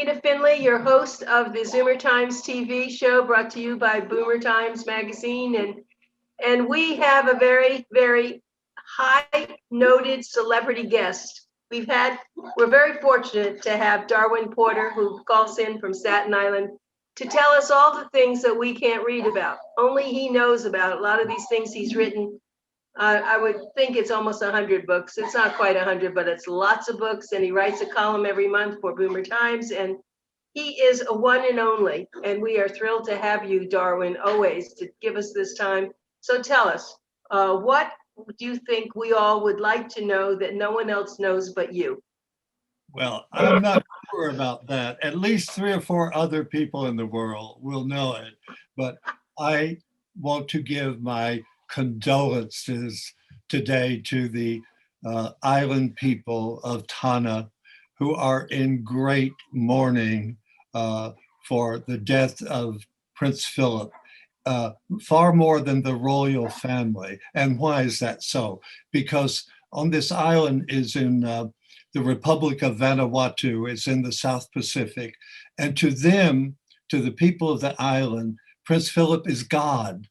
Anita Finley, your host of the Zoomer Times TV show brought to you by Boomer Times Magazine. And we have a very, very high noted celebrity guest. We're very fortunate to have Darwin Porter, who calls in from Staten Island, to tell us all the things that we can't read about. Only he knows about a lot of these things he's written. I would think it's almost 100 books. It's not quite 100, but it's lots of books. And he writes a column every month for Boomer Times. And he is a one and only. And we are thrilled to have you, Darwin, always to give us this time. So tell us, what do you think we all would like to know that no one else knows but you? Well, I'm not sure about that. At least 3 or 4 other people in the world will know it. But I want to give my condolences today to the island people of Tanna who are in great mourning for the death of Prince Philip, far more than the royal family. And why is that so? Because on this island is in the Republic of Vanuatu, it's in the South Pacific. And to them, to the people of the island, Prince Philip is God.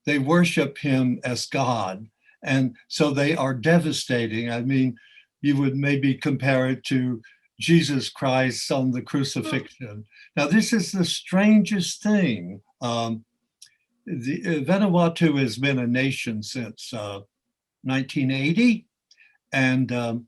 They worship him as God. And so they are devastating. I mean, you would maybe compare it to Jesus Christ on the crucifixion. Now, this is the strangest thing. Vanuatu has been a nation since 1980. And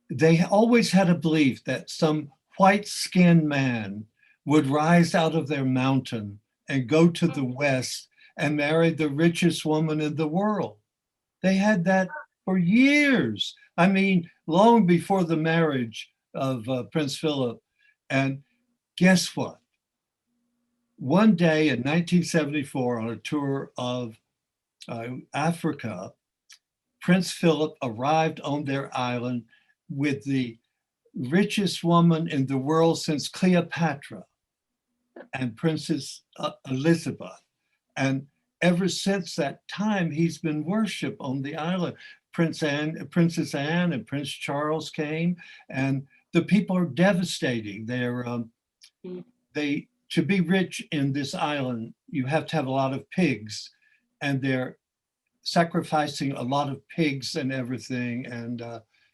they always had a belief that some white-skinned man would rise out of their mountain and go to the West and marry the richest woman in the world. They had that for years. I mean, long before the marriage of Prince Philip. And guess what? One day in 1974, on a tour of Africa, Prince Philip arrived on their island with the richest woman in the world since Cleopatra and Princess Elizabeth. And ever since that time, he's been worshipped on the island. Princess Anne and Prince Charles came, and the people are devastating. To be rich in this island, you have to have a lot of pigs, and they're sacrificing a lot of pigs and everything. And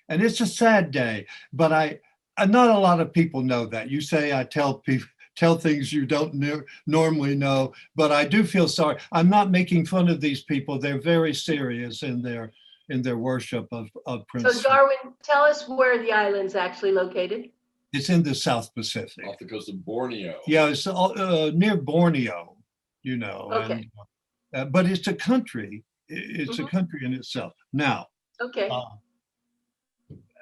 it's a sad day, but not a lot of people know that. You say I tell things you don't normally know, but I do feel sorry. I'm not making fun of these people. They're very serious in their worship of Prince. So Darwin, tell us where the island's actually located. It's in the South Pacific. Off the coast of Borneo. Yeah, it's near Borneo, you know. Okay. And, but it's a country. It's a country in itself. Now, okay.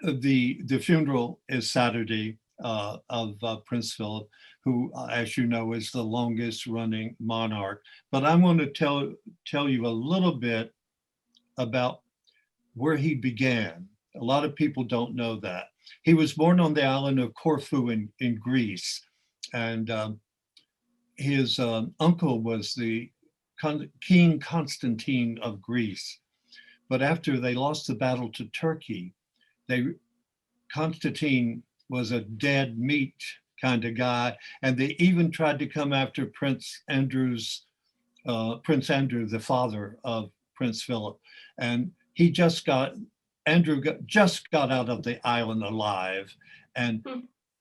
The funeral is Saturday of Prince Philip, who, as you know, is the longest running monarch. But I want to tell you a little bit about where he began. A lot of people don't know that. He was born on the island of Corfu in Greece. And his uncle was the King Constantine of Greece. But after they lost the battle to Turkey, Constantine was a dead meat kind of guy, and they even tried to come after Prince Andrew, the father of Prince Philip, and Andrew just got out of the island alive, and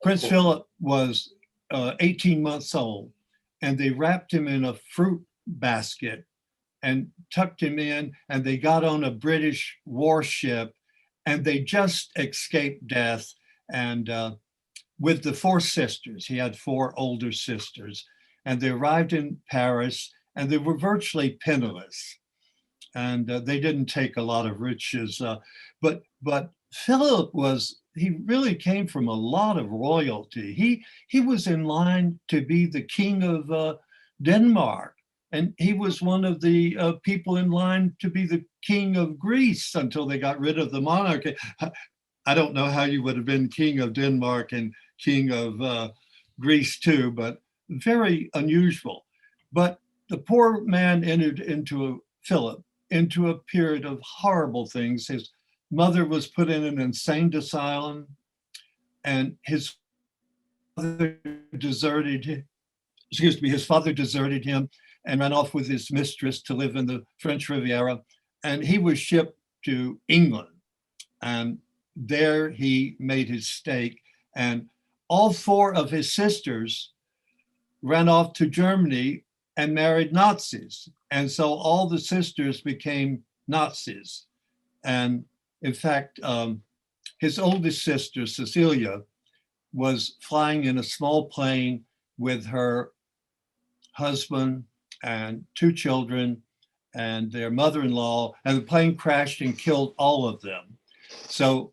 Prince Philip was 18 months old, and they wrapped him in a fruit basket and tucked him in, and they got on a British warship, and they just escaped death. And with the 4 sisters, he had 4 older sisters, and they arrived in Paris, and they were virtually penniless. And they didn't take a lot of riches, but Philip he really came from a lot of royalty. He was in line to be the king of Denmark, and he was one of the people in line to be the king of Greece until they got rid of the monarchy. I don't know how you would have been king of Denmark and king of Greece too, but very unusual. But the poor man entered into a period of horrible things. His mother was put in an insane asylum, and his deserted, his father deserted him and ran off with his mistress to live in the French Riviera. And he was shipped to England. And there he made his stake. And all four of his sisters ran off to Germany and married Nazis. And so all the sisters became Nazis. And in fact, his oldest sister, Cecilia, was flying in a small plane with her husband and two children and their mother-in-law, and the plane crashed and killed all of them. So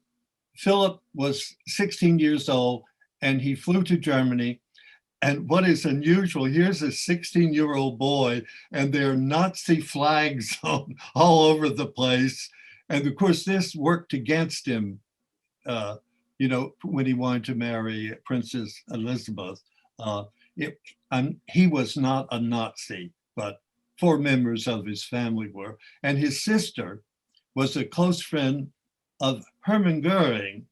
Philip was 16 years old and he flew to Germany. And what is unusual, here's a 16-year-old boy and there are Nazi flags all over the place. And of course, this worked against him, when he wanted to marry Princess Elizabeth. He was not a Nazi, but four members of his family were. And his sister was a close friend of Hermann Goering.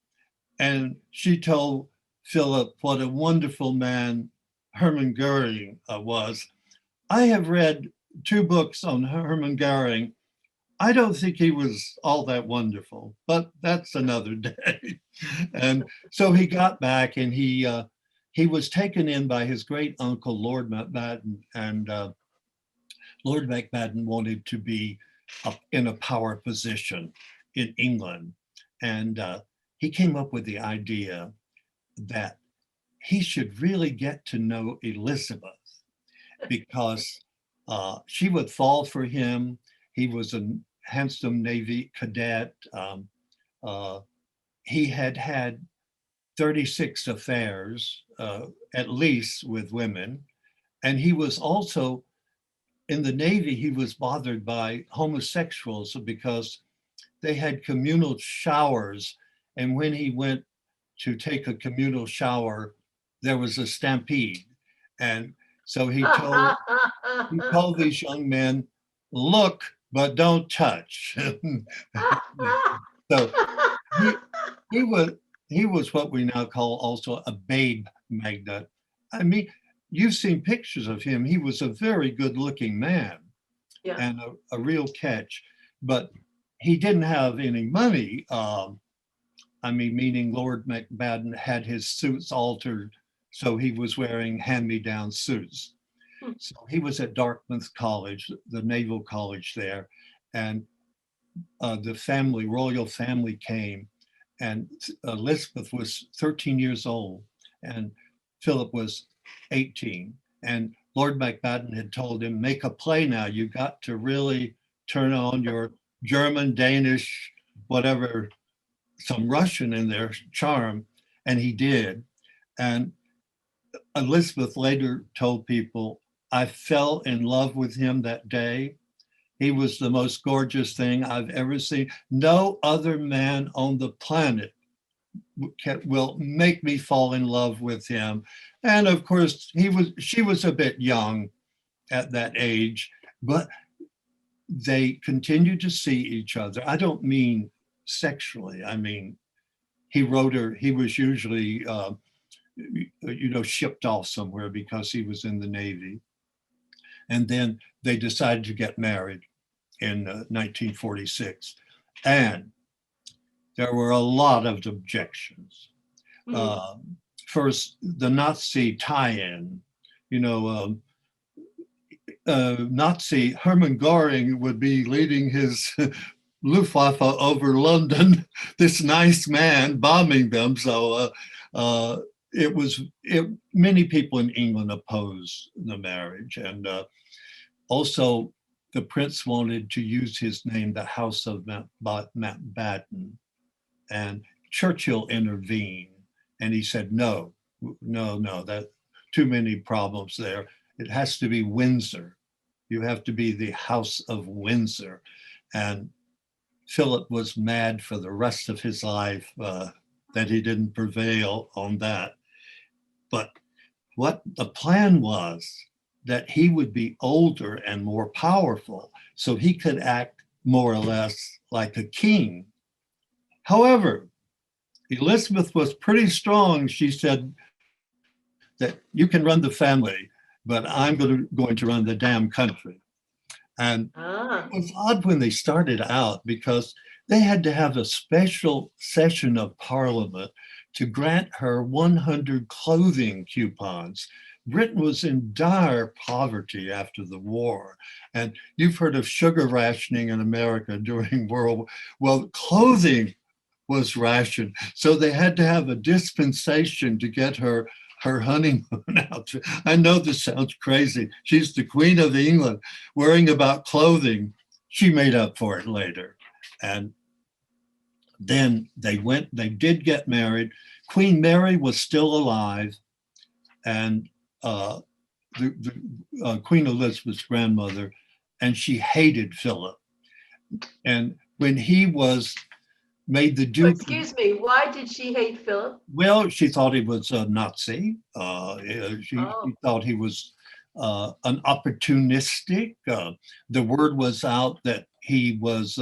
And she told Philip what a wonderful man Hermann Goering was. I have read 2 books on Hermann Goering. I don't think he was all that wonderful, but that's another day. And so he got back and he was taken in by his great uncle, Lord Mountbatten, and Lord Mountbatten wanted to be in a power position in England. And he came up with the idea that he should really get to know Elizabeth because she would fall for him. He was a handsome Navy cadet. He had had 36 affairs, at least with women. And he was also, in the Navy, he was bothered by homosexuals because they had communal showers. And when he went to take a communal shower, there was a stampede. And so he told these young men, look, but don't touch. So he was what we now call also a babe magnet. I mean, you've seen pictures of him. He was a very good looking man and a real catch, but he didn't have any money. Meaning Lord Mountbatten had his suits altered, so he was wearing hand-me-down suits. So he was at Dartmouth College, the naval college there, and the royal family came, and Elizabeth was 13 years old, and Philip was 18. And Lord Mountbatten had told him, make a play now. You got to really turn on your German, Danish, whatever, some Russian in their charm, and he did. And Elizabeth later told people, I fell in love with him that day. He was the most gorgeous thing I've ever seen. No other man on the planet will make me fall in love with him. And of course, she was a bit young at that age, but they continued to see each other. I don't mean sexually. I mean, he wrote her, he was usually, shipped off somewhere because he was in the Navy. And then they decided to get married in 1946. And there were a lot of objections. First, the Nazi tie-in, Nazi Hermann Goering would be leading his Luftwaffe over London, this nice man bombing them. So many people in England opposed the marriage. And also the prince wanted to use his name, the House of Mountbatten, and Churchill intervened. And he said, no, that too many problems there. It has to be Windsor. You have to be the House of Windsor. And Philip was mad for the rest of his life that he didn't prevail on that. But what the plan was that he would be older and more powerful, so he could act more or less like a king. However, Elizabeth was pretty strong. She said, that you can run the family, but I'm going to run the damn country. And Ah, it was odd when they started out because they had to have a special session of Parliament to grant her 100 clothing coupons. Britain was in dire poverty after the war. And you've heard of sugar rationing in America during World War. Well, clothing was rationed. So they had to have a dispensation to get her honeymoon outfit. I know this sounds crazy. She's the Queen of England, worrying about clothing. She made up for it later. And then they did get married. Queen Mary was still alive, and Queen Elizabeth's grandmother, and she hated Philip. And when he was made the Duke. excuse me, why did she hate Philip? Well, she thought he was a Nazi. She thought he was an opportunistic. The word was out that he was,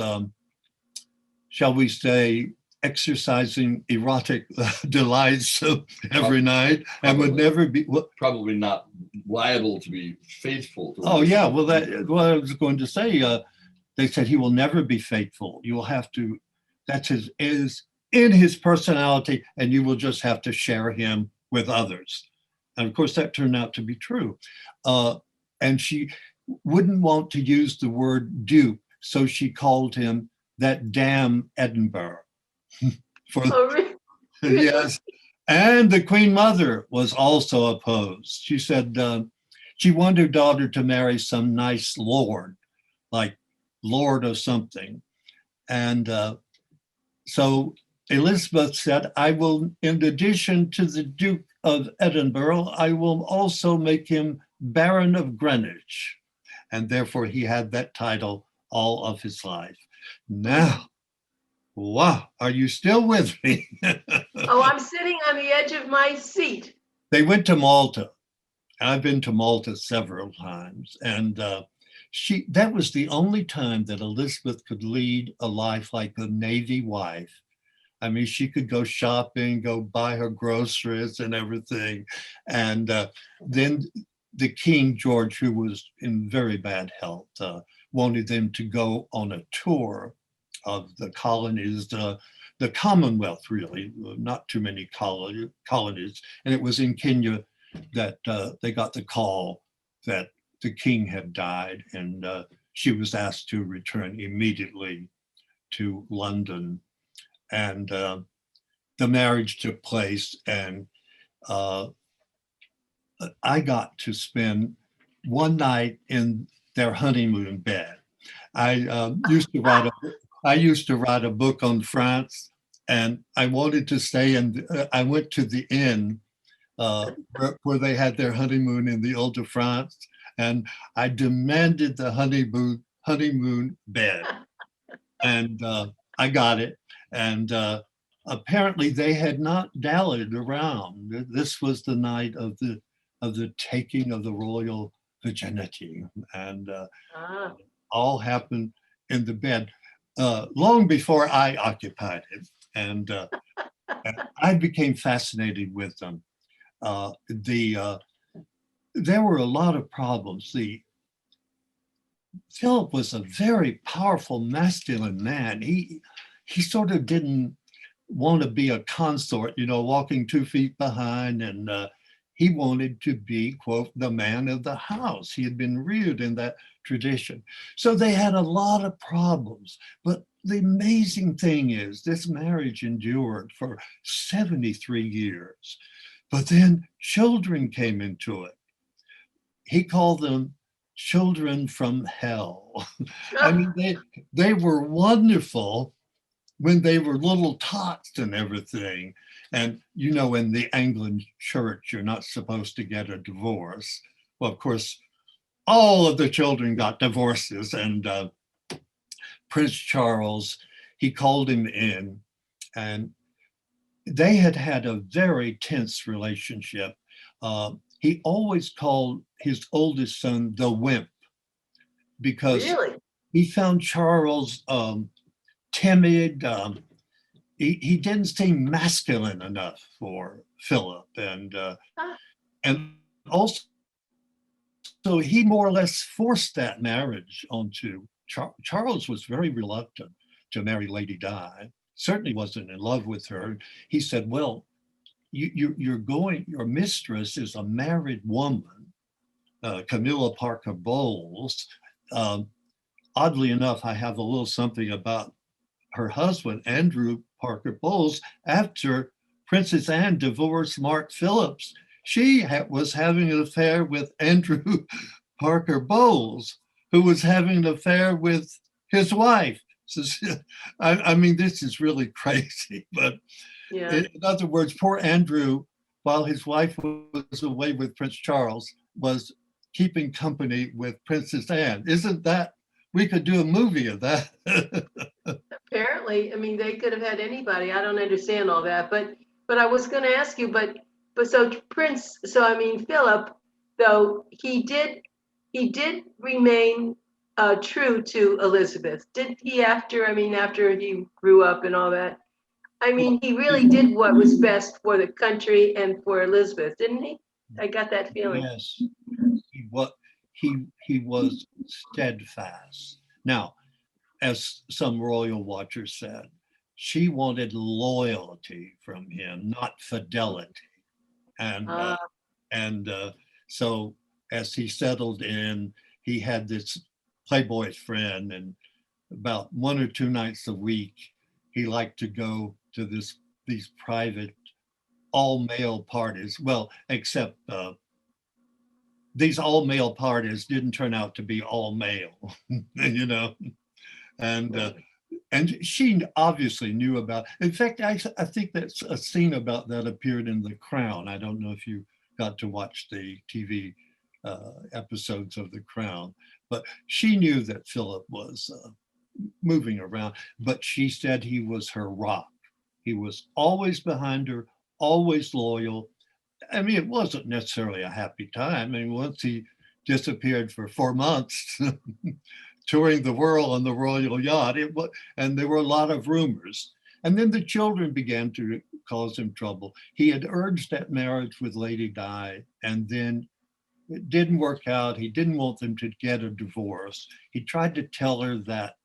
shall we say, exercising erotic delights every night and would never be. Probably not liable to be faithful. Oh, yeah. Well, what I was going to say, they said he will never be faithful. You will have to, that's is in his personality, and you will just have to share him with others. And of course, that turned out to be true. And she wouldn't want to use the word duke, so she called him that damn Edinburgh. Really? Yes. And the Queen Mother was also opposed. She said she wanted her daughter to marry some nice lord, like Lord of something. And so Elizabeth said, I will, in addition to the Duke of Edinburgh, I will also make him Baron of Greenwich. And therefore he had that title all of his life. Now, wow, are you still with me? Oh, I'm sitting on the edge of my seat. They went to Malta. I've been to Malta several times. And that was the only time that Elizabeth could lead a life like a Navy wife. I mean, she could go shopping, go buy her groceries and everything. And then the King, George, who was in very bad health, wanted them to go on a tour of the colonies, the Commonwealth, really, not too many colonies. And it was in Kenya that they got the call that the king had died, and she was asked to return immediately to London. And the marriage took place, and I got to spend one night in their honeymoon bed. I used to write a book on France, and I wanted to stay in. I went to the inn where they had their honeymoon in the Ile-de-France, and I demanded the honeymoon bed, and I got it. And apparently, they had not dallied around. This was the night of the taking of the royal virginity, and all happened in the bed long before I occupied it, and I became fascinated with them. There were a lot of problems. Philip was a very powerful, masculine man. He sort of didn't want to be a consort, walking 2 feet behind, and he wanted to be, quote, the man of the house. He had been reared in that tradition. So they had a lot of problems. But the amazing thing is this marriage endured for 73 years. But then children came into it. He called them children from hell. I mean, they were wonderful when they were little tots and everything. And in the Anglican church, you're not supposed to get a divorce. Well, of course, all of the children got divorces, and Prince Charles, he called him in, and they had had a very tense relationship. He always called his oldest son the wimp, because he found Charles timid. He didn't seem masculine enough for Philip, and And also, so he more or less forced that marriage onto Charles was very reluctant to marry Lady Di. Certainly wasn't in love with her. He said, well, your mistress is a married woman, Camilla Parker Bowles. Oddly enough, I have a little something about her husband, Andrew Parker Bowles, after Princess Anne divorced Mark Phillips. She was having an affair with Andrew Parker Bowles, who was having an affair with his wife. So, I mean, this is really crazy. But Yeah. in other words, poor Andrew, while his wife was away with Prince Charles, was keeping company with Princess Anne. Isn't that, we could do a movie of that. Apparently, I mean, they could have had anybody. I don't understand all that, but I was going to ask you, but so Prince, so I mean Philip, though he did remain true to Elizabeth. Did he after? I mean, after he grew up and all that. I mean, he really did what was best for the country and for Elizabeth, didn't he? I got that feeling. Yes, he was steadfast. Now, as some royal watchers said, she wanted loyalty from him, not fidelity. And Uh, so as he settled in, he had this Playboy friend, and about 1 or 2 nights a week, he liked to go to these private all-male parties. Well, except these all-male parties didn't turn out to be all male, you know, and she obviously knew about. In fact, I think that's a scene about that appeared in The Crown. I don't know if you got to watch the TV episodes of The Crown, but she knew that Philip was moving around, but she said he was her rock. He was always behind her, always loyal. I mean, it wasn't necessarily a happy time. I mean, once he disappeared for 4 months, touring the world on the royal yacht, and there were a lot of rumors. And then the children began to cause him trouble. He had urged that marriage with Lady Di, and then it didn't work out. He didn't want them to get a divorce. He tried to tell her that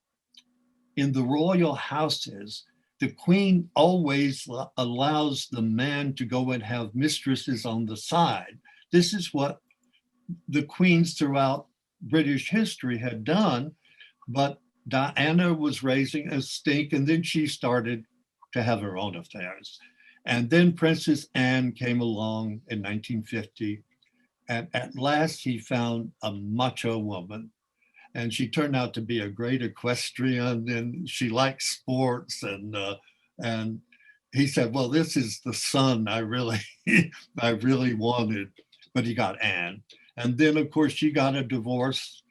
in the royal houses, the queen always allows the man to go and have mistresses on the side. This is what the queens throughout British history had done, but Diana was raising a stink, and then she started to have her own affairs. And then Princess Anne came along in 1950, and at last he found a macho woman, and she turned out to be a great equestrian, and she liked sports, and he said, well, this is the son I really I really wanted. But he got Anne, and then of course she got a divorce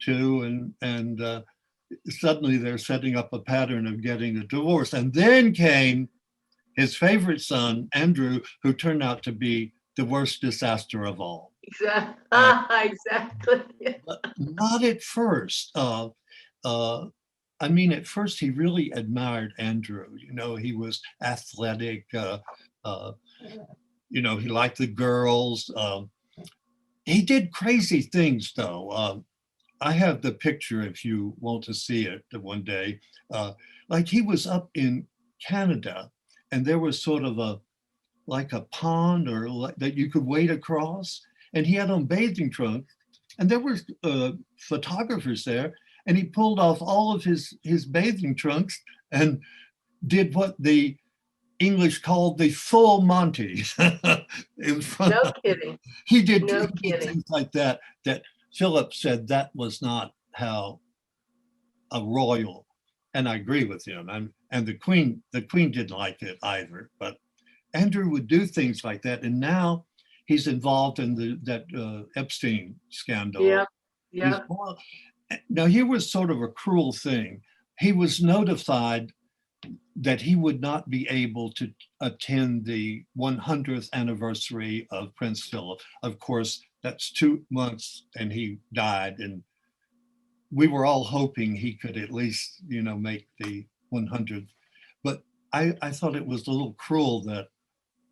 too, and suddenly they're setting up a pattern of getting a divorce. And then came his favorite son, Andrew, who turned out to be the worst disaster of all. exactly. Exactly. But not at first. I mean, at first he really admired Andrew. You know, he was athletic. You know, he liked the girls. He did crazy things, though. I have the picture if you want to see it one day. Like he was up in Canada, and there was sort of like a pond or that you could wade across, and he had on bathing trunks, and there were photographers there, and he pulled off all of his bathing trunks and did what the English called the full Monty. No kidding. He did, No he did kidding. things like that Philip said that was not how a royal, and I agree with him. And the Queen didn't like it either. But Andrew would do things like that, and now he's involved in that Epstein scandal. Yeah. Yeah. Now here was sort of a cruel thing. He was notified that he would not be able to attend the 100th anniversary of Prince Philip. Of course, that's 2 months and he died, and we were all hoping he could at least, you know, make the 100th. But I thought it was a little cruel that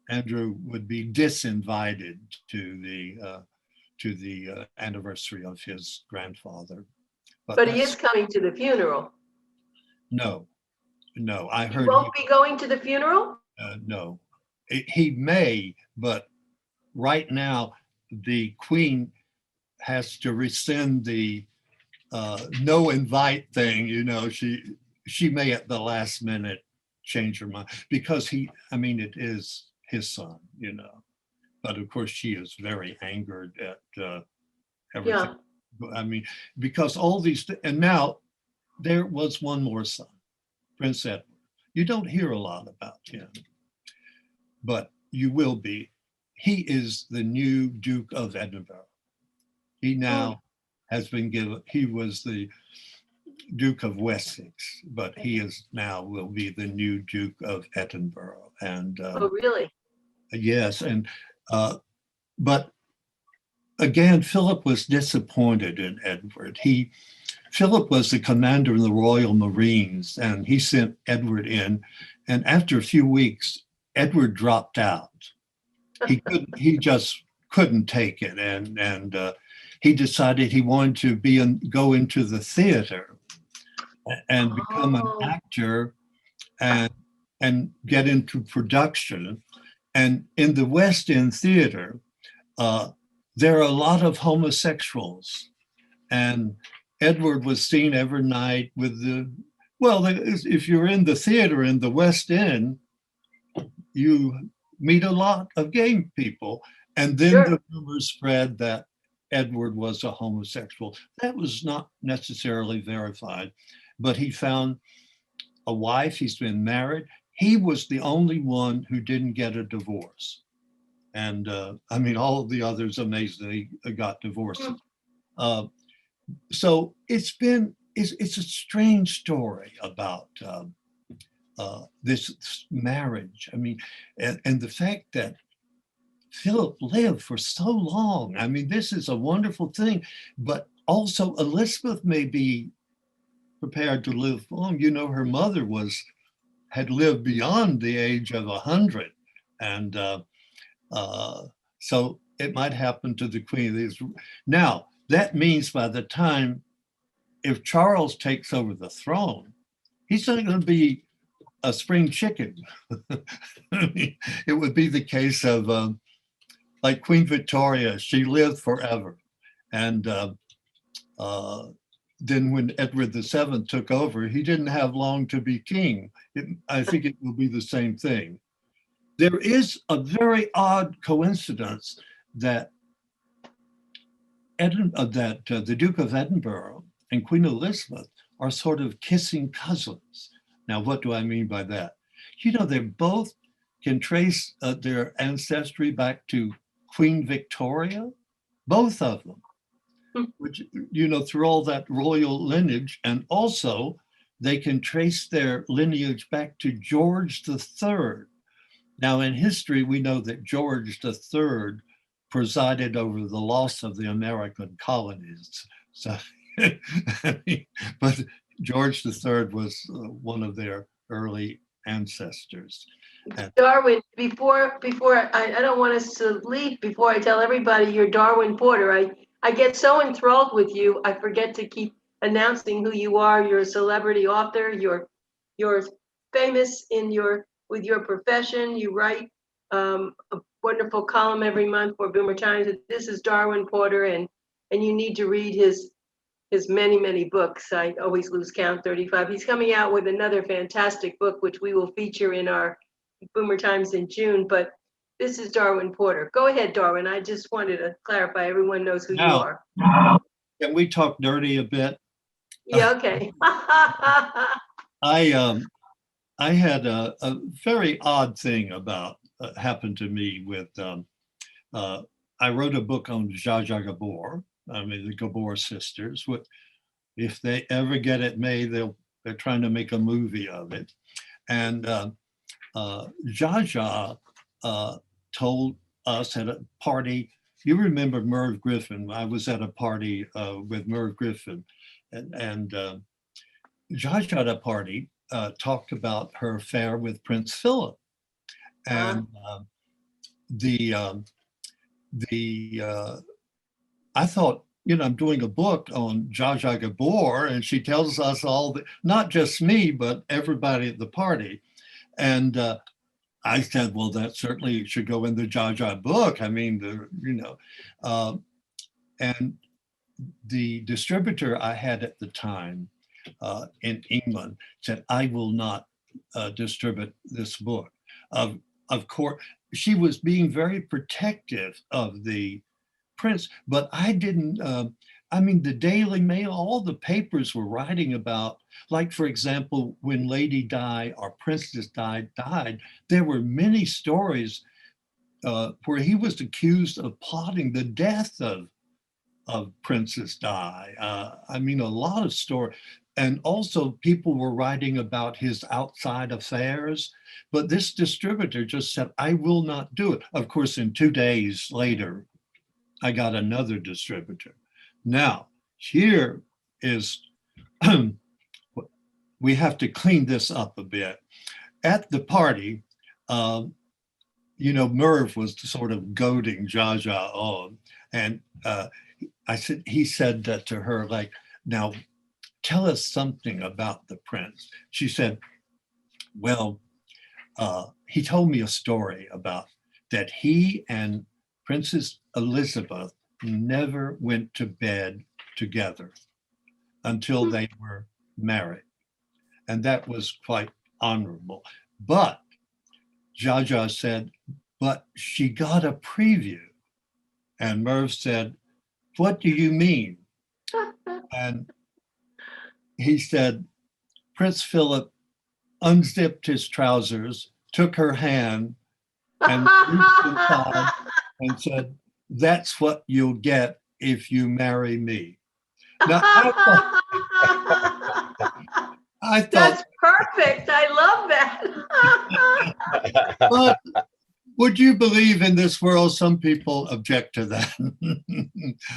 Andrew would be disinvited to the anniversary of his grandfather. But he is coming to the funeral. No, I He heard won't be going to the funeral? no. He may, but right now the Queen has to rescind the no invite thing. You know, she may at the last minute change her mind because it is his son, you know. But of course, she is very angered at everything. Yeah. I mean, because all these, and now there was one more son, Prince Edward. You don't hear a lot about him, but you will be. He is the new Duke of Edinburgh. He now has been given, he was the Duke of Wessex, but he is now will be the new Duke of Edinburgh. And Oh, really? yes, and but again, Philip was disappointed in Edward. Philip was the commander of the Royal Marines, and he sent Edward in. And after a few weeks, Edward dropped out. He just couldn't take it, and he decided he wanted to go into the theater and become an actor and get into production. And in the West End theater, there are a lot of homosexuals, and Edward was seen every night with if you're in the theater in the West End, you meet a lot of gay people. And then the rumor spread that Edward was a homosexual. That was not necessarily verified, but he found a wife, he's been married. He was the only one who didn't get a divorce. And all of the others amazingly got divorces. So it's a strange story about this marriage. I mean, and the fact that Philip lived for so long. I mean, this is a wonderful thing, but also Elizabeth may be prepared to live long. You know, her mother had lived beyond the age of 100. And so it might happen to the Queen. Now, that means by the time, if Charles takes over the throne, he's not going to be a spring chicken. I mean, it would be the case of like Queen Victoria. She lived forever. And then when Edward VII took over, he didn't have long to be king. I think it will be the same thing. There is a very odd coincidence that the Duke of Edinburgh and Queen Elizabeth are sort of kissing cousins. Now, what do I mean by that? You know, they both can trace their ancestry back to Queen Victoria, both of them, which, you know, through all that royal lineage. And also they can trace their lineage back to George III. Now, in history, we know that George III presided over the loss of the American colonies. So, but George III was one of their early ancestors. And Darwin, before I don't want us to leave before I tell everybody you're Darwin Porter. I get so enthralled with you, I forget to keep announcing who you are. You're a celebrity author. You're famous with your profession. You write a wonderful column every month for Boomer Times. This is Darwin Porter, and you need to read his many, many books. I always lose count, 35. He's coming out with another fantastic book, which we will feature in our Boomer Times in June. But this is Darwin Porter. Go ahead, Darwin. I just wanted to clarify. Everyone knows who you are. Can we talk dirty a bit? Yeah, okay. I had a very odd thing about happened to me with, I wrote a book on Zsa Zsa Gabor, the Gabor sisters. If they ever get it made, they're trying to make a movie of it. And Zsa Zsa told us at a party, you remember Merv Griffin, I was at a party with Merv Griffin, and Zsa Zsa at a party talked about her affair with Prince Philip. And the the I thought, I'm doing a book on Zsa Zsa Gabor, and she tells us all that, not just me, but everybody at the party. And I said, well, that certainly should go in the Zsa Zsa book. I mean, and the distributor I had at the time in England said, I will not distribute this book. Of course, she was being very protective of the prince, but I didn't, I mean, the Daily Mail, all the papers were writing about, like, for example, when Lady Di, our princess died, there were many stories where he was accused of plotting the death of Princess Di. I mean, a lot of stories. And also people were writing about his outside affairs, but this distributor just said, I will not do it. Of course, in 2 days later, I got another distributor. Now, here is, we have to clean this up a bit. At the party, Merv was sort of goading Zsa Zsa on, and he said that to her, like, now tell us something about the prince. She said, well, he told me a story about that he and Princess Elizabeth never went to bed together until they were married. And that was quite honorable. But Zsa Zsa said, but she got a preview. And Merv said, what do you mean? And he said, Prince Philip unzipped his trousers, took her hand, and reached inside and said, that's what you'll get if you marry me. Now, I thought that's perfect. I love that. But would you believe in this world, some people object to that?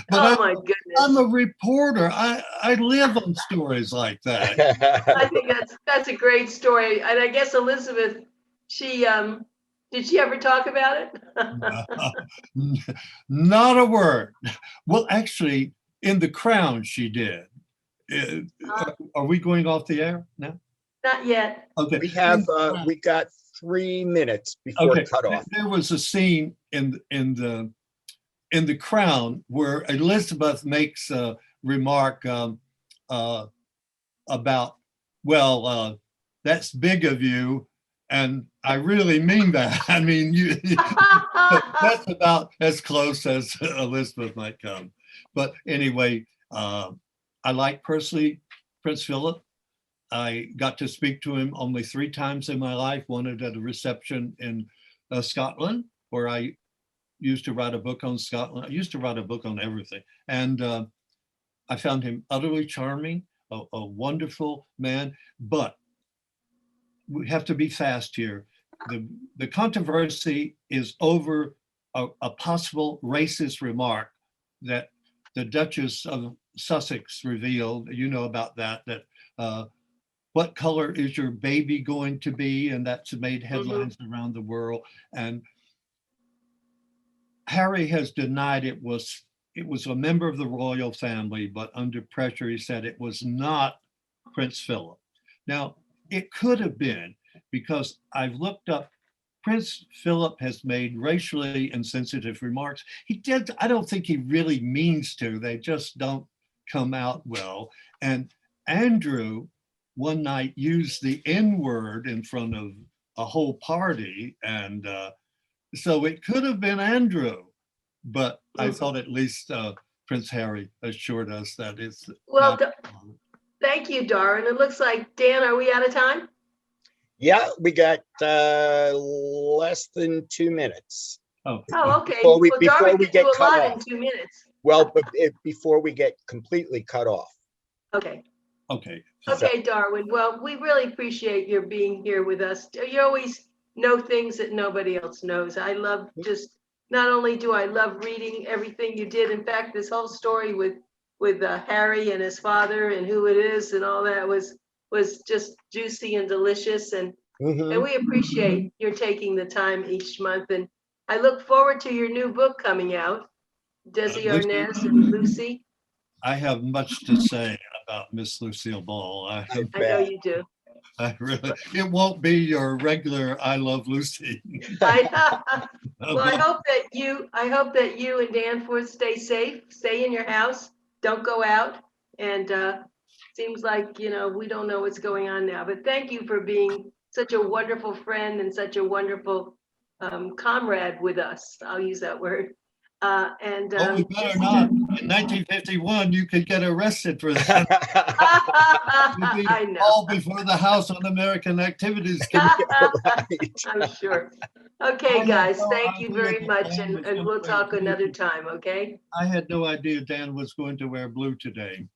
But my goodness. I'm a reporter. I live on stories like that. I think that's a great story. And I guess Elizabeth, she did she ever talk about it? Not a word. Well, actually, in The Crown, she did. Are we going off the air now? Not yet. Okay. We got 3 minutes before cutoff. There was a scene in the Crown where Elizabeth makes a remark about, well, that's big of you, and I really mean that. I mean, that's about as close as Elizabeth might come. But anyway, I like personally Prince Philip. I got to speak to him only 3 times in my life. One at a reception in Scotland, where I used to write a book on Scotland. I used to write a book on everything. And I found him utterly charming, a wonderful man. But we have to be fast here. The controversy is over a possible racist remark that the Duchess of Sussex revealed. You know about that, what color is your baby going to be? And that's made headlines around the world. And Harry has denied it was a member of the royal family, but under pressure, he said it was not Prince Philip. Now, it could have been, because I've looked up, Prince Philip has made racially insensitive remarks. I don't think he really means to, they just don't come out well. And Andrew, one night, used the N-word in front of a whole party. And so it could have been Andrew, but I thought at least Prince Harry assured us that it's well. Thank you, Darwin. It looks like, Dan, are we out of time? Yeah, we got less than 2 minutes. Oh, okay. Before we Darwin get can do a cut lot off. in 2 minutes. Well, but before we get completely cut off. Okay. Okay. Okay, Darwin. Well, we really appreciate your being here with us. You always know things that nobody else knows. I love not only do I love reading everything you did, in fact, this whole story with Harry and his father and who it is and all that was just juicy and delicious. And we appreciate your taking the time each month. And I look forward to your new book coming out, Desi Lucy? Arnaz and Lucy. I have much to say about Miss Lucille Ball. I know you do. I really, it won't be your regular I Love Lucy. I well, I hope that you and Danforth stay safe, stay in your house, don't go out. And seems like, we don't know what's going on now, but thank you for being such a wonderful friend and such a wonderful comrade with us. I'll use that word. Oh, we better not. In 1951, you could get arrested for that. You'd be I know. all before the House on American Activities Right. I'm sure. Okay, I guys, had no thank you idea very that much, Dan and was we'll gonna talk wear another blue. time, okay? I had no idea Dan was going to wear blue today.